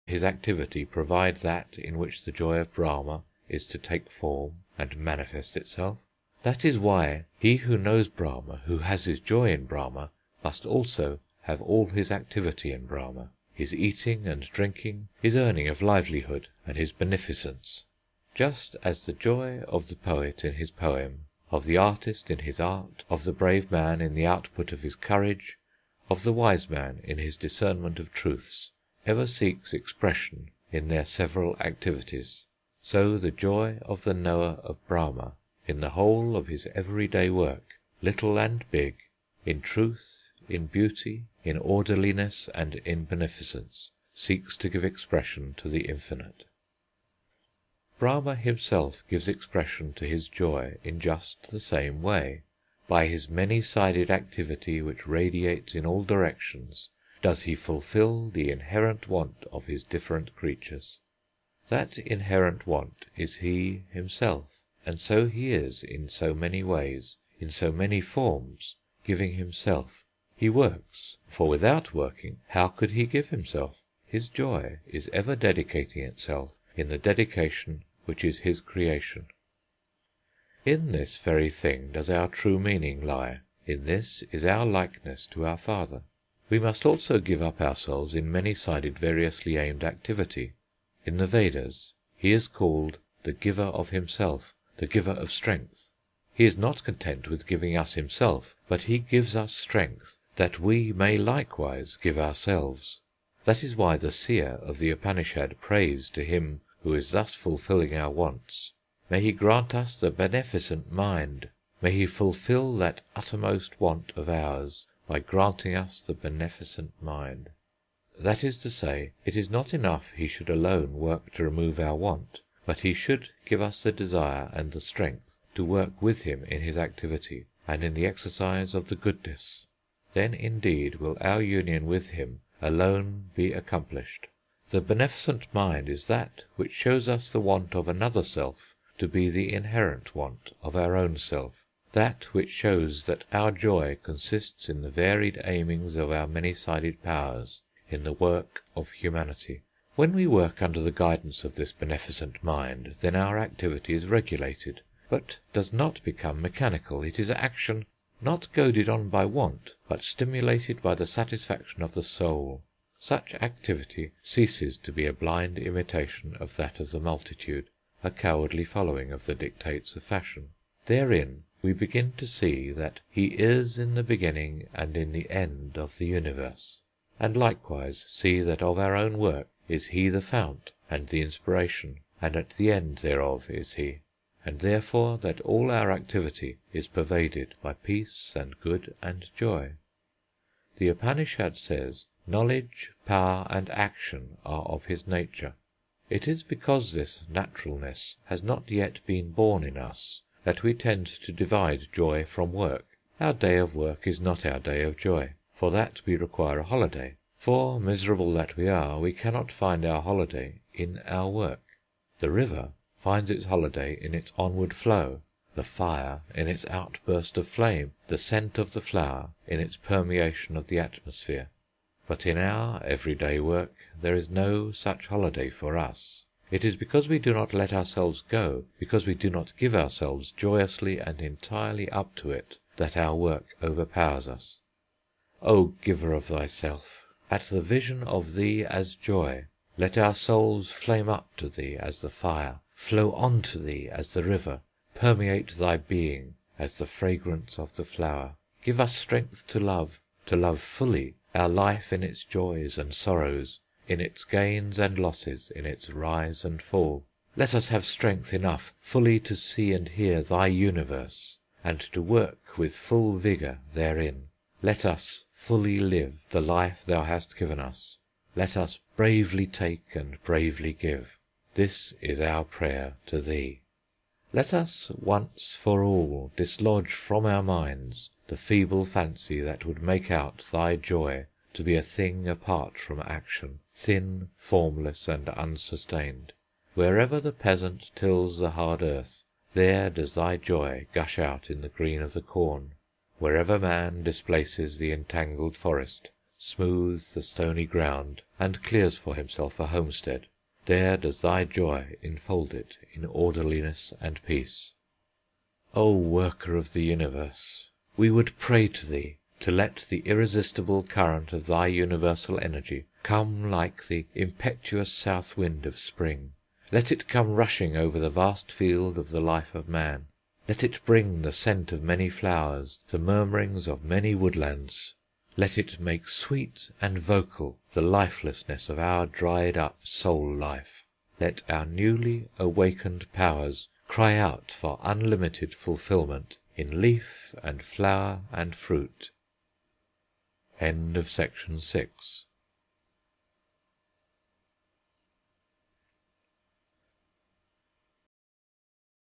His activity provides that in which the joy of Brahma is to take form and manifest itself. That is why he who knows Brahma, who has his joy in Brahma, must also have all his activity in Brahma, his eating and drinking, his earning of livelihood, and his beneficence. Just as the joy of the poet in his poem, of the artist in his art, of the brave man in the output of his courage, of the wise man in his discernment of truths, ever seeks expression in their several activities, so the joy of the knower of Brahma, in the whole of his everyday work, little and big, in truth, in beauty, in orderliness, and in beneficence, seeks to give expression to the infinite. Brahma himself gives expression to his joy in just the same way. By his many-sided activity which radiates in all directions, does he fulfil the inherent want of his different creatures. That inherent want is he himself, and so he is in so many ways, in so many forms, giving himself. He works, for without working how could he give himself? His joy is ever dedicating itself in the dedication which is his creation. In this very thing does our true meaning lie. In this is our likeness to our Father. We must also give up ourselves in many-sided, variously aimed activity. In the Vedas he is called the giver of himself, the giver of strength. He is not content with giving us himself, but he gives us strength that we may likewise give ourselves. That is why the seer of the Upanishad prays to him who is thus fulfilling our wants. May he grant us the beneficent mind. May he fulfil that uttermost want of ours by granting us the beneficent mind. That is to say, it is not enough he should alone work to remove our want, but he should give us the desire and the strength to work with him in his activity and in the exercise of the goodness. Then indeed will our union with him alone be accomplished. The beneficent mind is that which shows us the want of another self to be the inherent want of our own self, that which shows that our joy consists in the varied aimings of our many-sided powers, in the work of humanity. When we work under the guidance of this beneficent mind, then our activity is regulated, but does not become mechanical. It is action not goaded on by want, but stimulated by the satisfaction of the soul. Such activity ceases to be a blind imitation of that of the multitude, a cowardly following of the dictates of fashion. Therein we begin to see that he is in the beginning and in the end of the universe, and likewise see that of our own work is he the fount and the inspiration, and at the end thereof is he, and therefore that all our activity is pervaded by peace and good and joy. The Upanishad says, knowledge, power, and action are of his nature. It is because this naturalness has not yet been born in us that we tend to divide joy from work. Our day of work is not our day of joy. For that we require a holiday. For, miserable that we are, we cannot find our holiday in our work. The river finds its holiday in its onward flow, the fire in its outburst of flame, the scent of the flower in its permeation of the atmosphere. But in our everyday work there is no such holiday for us. It is because we do not let ourselves go, because we do not give ourselves joyously and entirely up to it, that our work overpowers us. O giver of thyself, at the vision of thee as joy, let our souls flame up to thee as the fire, flow on to thee as the river, permeate thy being as the fragrance of the flower. Give us strength to love fully our life in its joys and sorrows, in its gains and losses, in its rise and fall. Let us have strength enough fully to see and hear thy universe, and to work with full vigour therein. Let us fully live the life thou hast given us. Let us bravely take and bravely give. This is our prayer to thee. Let us once for all dislodge from our minds the feeble fancy that would make out thy joy to be a thing apart from action, thin, formless, and unsustained. Wherever the peasant tills the hard earth, there does thy joy gush out in the green of the corn. Wherever man displaces the entangled forest, smooths the stony ground, and clears for himself a homestead, there does thy joy enfold it in orderliness and peace. O Worker of the universe, we would pray to thee to let the irresistible current of thy universal energy come like the impetuous south wind of spring. Let it come rushing over the vast field of the life of man. Let it bring the scent of many flowers, the murmurings of many woodlands. Let it make sweet and vocal the lifelessness of our dried up soul life. Let our newly awakened powers cry out for unlimited fulfilment in leaf and flower and fruit. End of section 6.